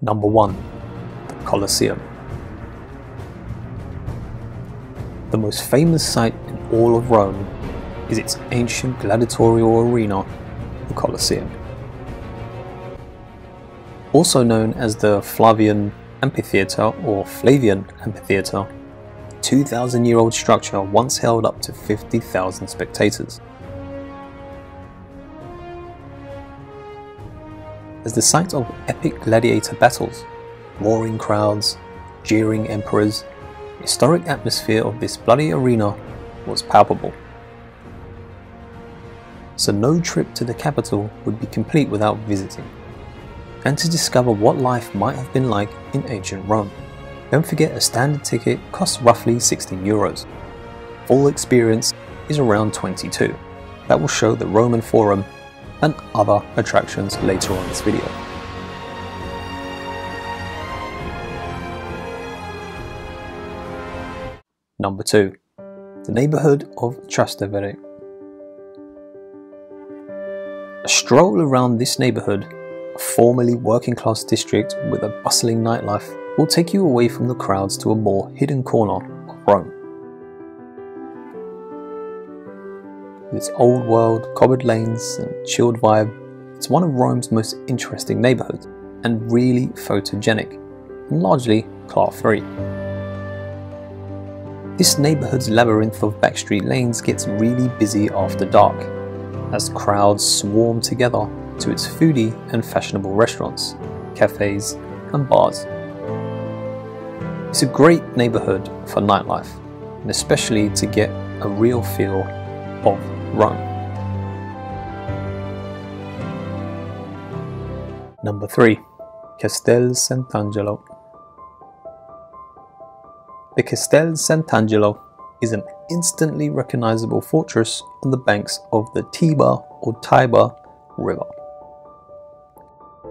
Number 1. The Colosseum. The most famous site in all of Rome is its ancient gladiatorial arena, the Colosseum. Also known as the Flavian Amphitheatre or Flavian Amphitheatre, the 2,000-year-old structure once held up to 50,000 spectators. As the site of epic gladiator battles, roaring crowds, jeering emperors, the historic atmosphere of this bloody arena was palpable. So no trip to the capital would be complete without visiting, and to discover what life might have been like in ancient Rome. Don't forget, a standard ticket costs roughly 16 euros. Full experience is around 22. That will show the Roman Forum and other attractions later on this video. Number 2. The neighbourhood of Trastevere. A stroll around this neighbourhood, a formerly working class district with a bustling nightlife, will take you away from the crowds to a more hidden corner of Rome. With its old world, cobbled lanes and chilled vibe, it's one of Rome's most interesting neighbourhoods, and really photogenic, and largely car-free. This neighbourhood's labyrinth of backstreet lanes gets really busy after dark, as crowds swarm together to its foodie and fashionable restaurants, cafes and bars. It's a great neighbourhood for nightlife, and especially to get a real feel of Rome. Number 3. Castel Santangelo. The Castel Santangelo is an instantly recognizable fortress on the banks of the Tiber or Tiber River.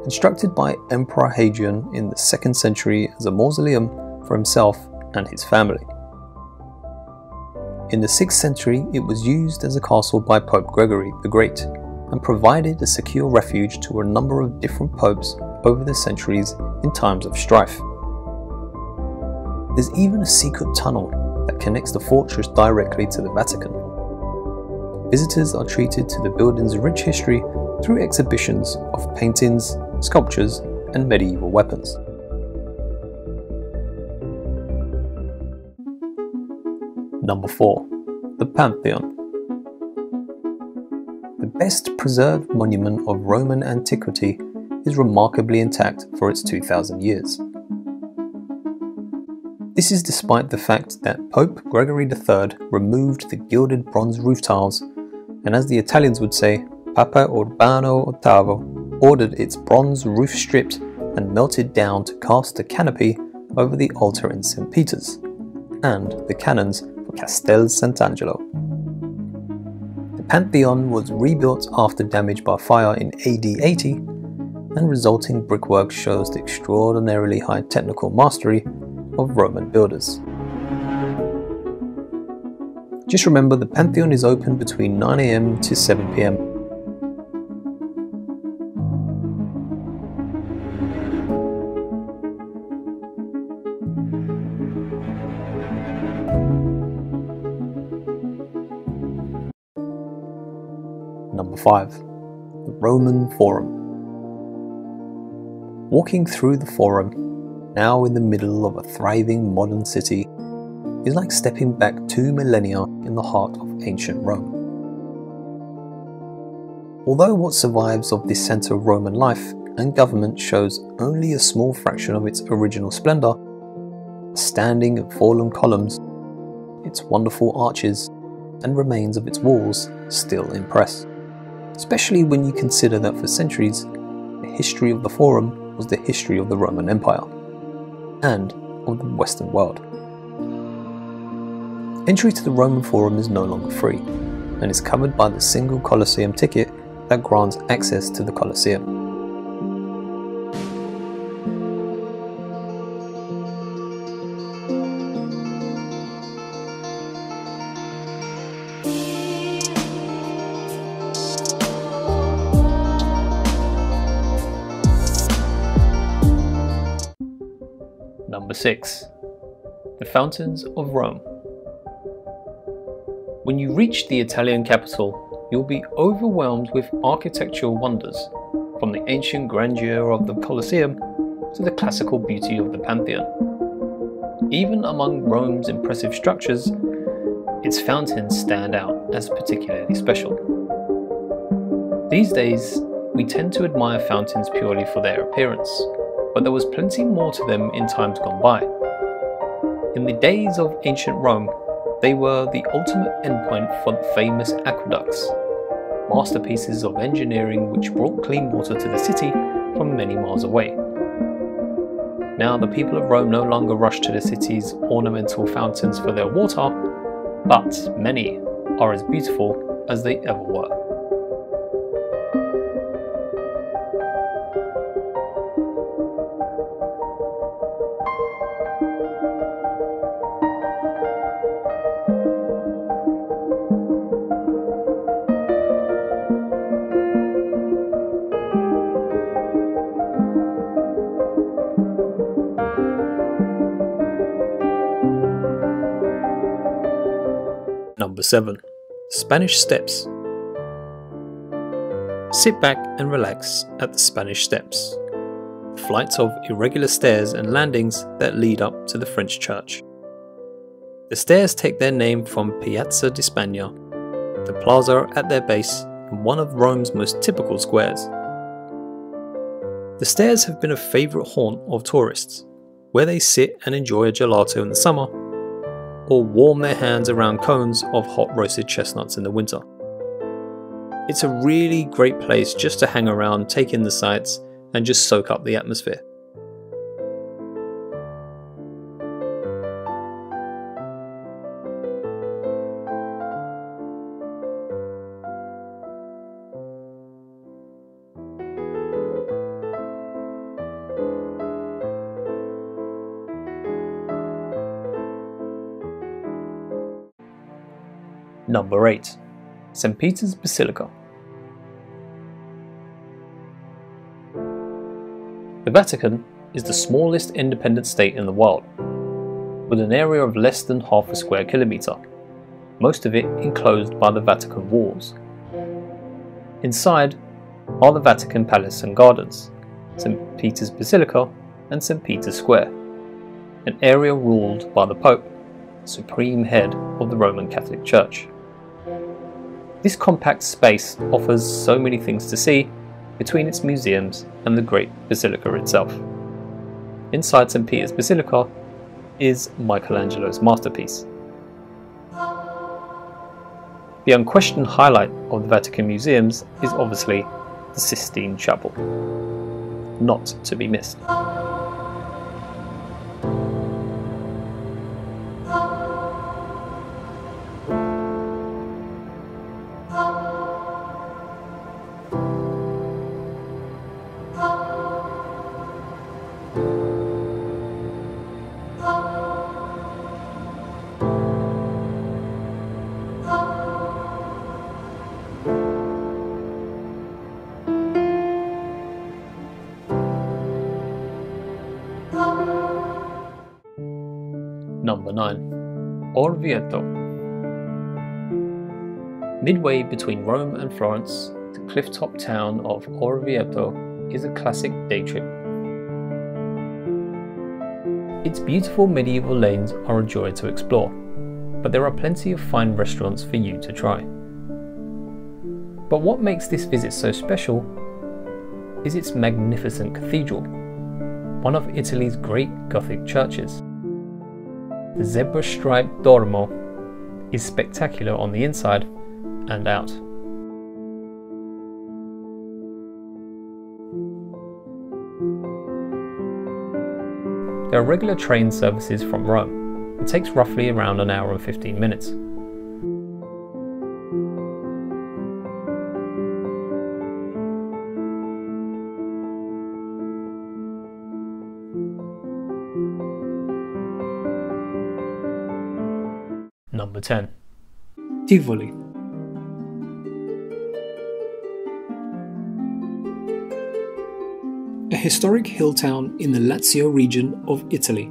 Constructed by Emperor Hadrian in the 2nd century as a mausoleum for himself and his family. In the 6th century, it was used as a castle by Pope Gregory the Great and provided a secure refuge to a number of different popes over the centuries in times of strife. There's even a secret tunnel that connects the fortress directly to the Vatican. Visitors are treated to the building's rich history through exhibitions of paintings, sculptures, and medieval weapons. Number 4. The Pantheon. The best preserved monument of Roman antiquity is remarkably intact for its 2,000 years. This is despite the fact that Pope Gregory III removed the gilded bronze roof tiles, and as the Italians would say, Papa Urbano VIII ordered its bronze roof stripped and melted down to cast a canopy over the altar in St. Peters, and the cannons for Castel Santangelo. The Pantheon was rebuilt after damage by fire in AD 80, and resulting brickwork shows the extraordinarily high technical mastery of Roman builders. Just remember, the Pantheon is open between 9 AM to 7 PM. Number 5. The Roman Forum. Walking through the Forum, now in the middle of a thriving modern city, is like stepping back 2 millennia in the heart of ancient Rome. Although what survives of this centre of Roman life and government shows only a small fraction of its original splendour, standing and fallen columns, its wonderful arches and remains of its walls still impress. Especially when you consider that for centuries, the history of the Forum was the history of the Roman Empire and of the Western world. Entry to the Roman Forum is no longer free, and is covered by the single Colosseum ticket that grants access to the Colosseum. Number 6. The Fountains of Rome. When you reach the Italian capital, you'll be overwhelmed with architectural wonders, from the ancient grandeur of the Colosseum to the classical beauty of the Pantheon. Even among Rome's impressive structures, its fountains stand out as particularly special. These days, we tend to admire fountains purely for their appearance, but there was plenty more to them in times gone by. In the days of ancient Rome, they were the ultimate endpoint for the famous aqueducts, masterpieces of engineering which brought clean water to the city from many miles away. Now, the people of Rome no longer rush to the city's ornamental fountains for their water, but many are as beautiful as they ever were. Number 7. Spanish Steps. Sit back and relax at the Spanish Steps, flights of irregular stairs and landings that lead up to the French church. The stairs take their name from Piazza di Spagna, the plaza at their base and one of Rome's most typical squares. The stairs have been a favourite haunt of tourists, where they sit and enjoy a gelato in the summer, or warm their hands around cones of hot roasted chestnuts in the winter. It's a really great place just to hang around, take in the sights, and just soak up the atmosphere. Number 8. St. Peters Basilica. The Vatican is the smallest independent state in the world, with an area of less than half a square kilometre, most of it enclosed by the Vatican walls. Inside are the Vatican Palace and Gardens, St. Peter's Basilica and St. Peter's Square, an area ruled by the Pope, supreme head of the Roman Catholic Church. This compact space offers so many things to see between its museums and the great basilica itself. Inside St. Peter's Basilica is Michelangelo's masterpiece. The unquestioned highlight of the Vatican museums is obviously the Sistine Chapel, not to be missed. Number 9. Orvieto. Midway between Rome and Florence, the cliff-top town of Orvieto is a classic day trip. Its beautiful medieval lanes are a joy to explore, but there are plenty of fine restaurants for you to try. But what makes this visit so special is its magnificent cathedral, one of Italy's great Gothic churches. The zebra-striped Duomo is spectacular on the inside and out. There are regular train services from Rome. It takes roughly around an hour and 15 minutes. Number 10. Tivoli. A historic hill town in the Lazio region of Italy,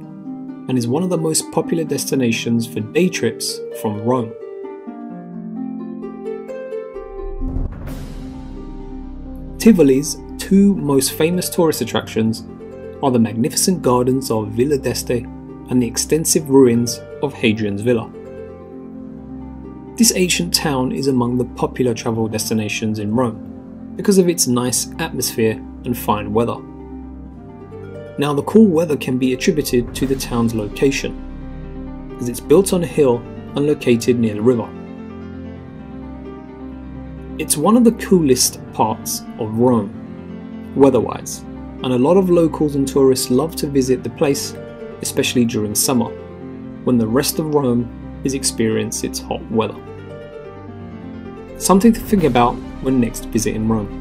and is one of the most popular destinations for day trips from Rome. Tivoli's two most famous tourist attractions are the magnificent gardens of Villa d'Este and the extensive ruins of Hadrian's Villa. This ancient town is among the popular travel destinations in Rome because of its nice atmosphere and fine weather. Now, the cool weather can be attributed to the town's location, as it's built on a hill and located near the river. It's one of the coolest parts of Rome, weather-wise, and a lot of locals and tourists love to visit the place, especially during summer, when the rest of Rome is experiencing its hot weather. Something to think about when next visiting Rome.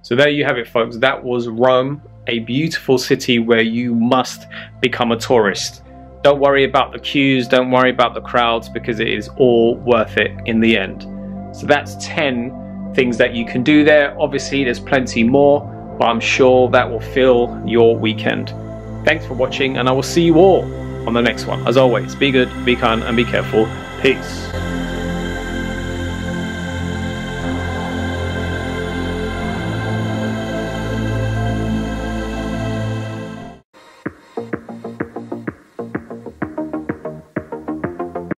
So there you have it, folks. That was Rome, a beautiful city where you must become a tourist. Don't worry about the queues, don't worry about the crowds, because it is all worth it in the end. So that's 10 things that you can do there. Obviously, there's plenty more, but I'm sure that will fill your weekend. Thanks for watching, and I will see you all on the next one. As always, be good, be kind, and be careful. Peace.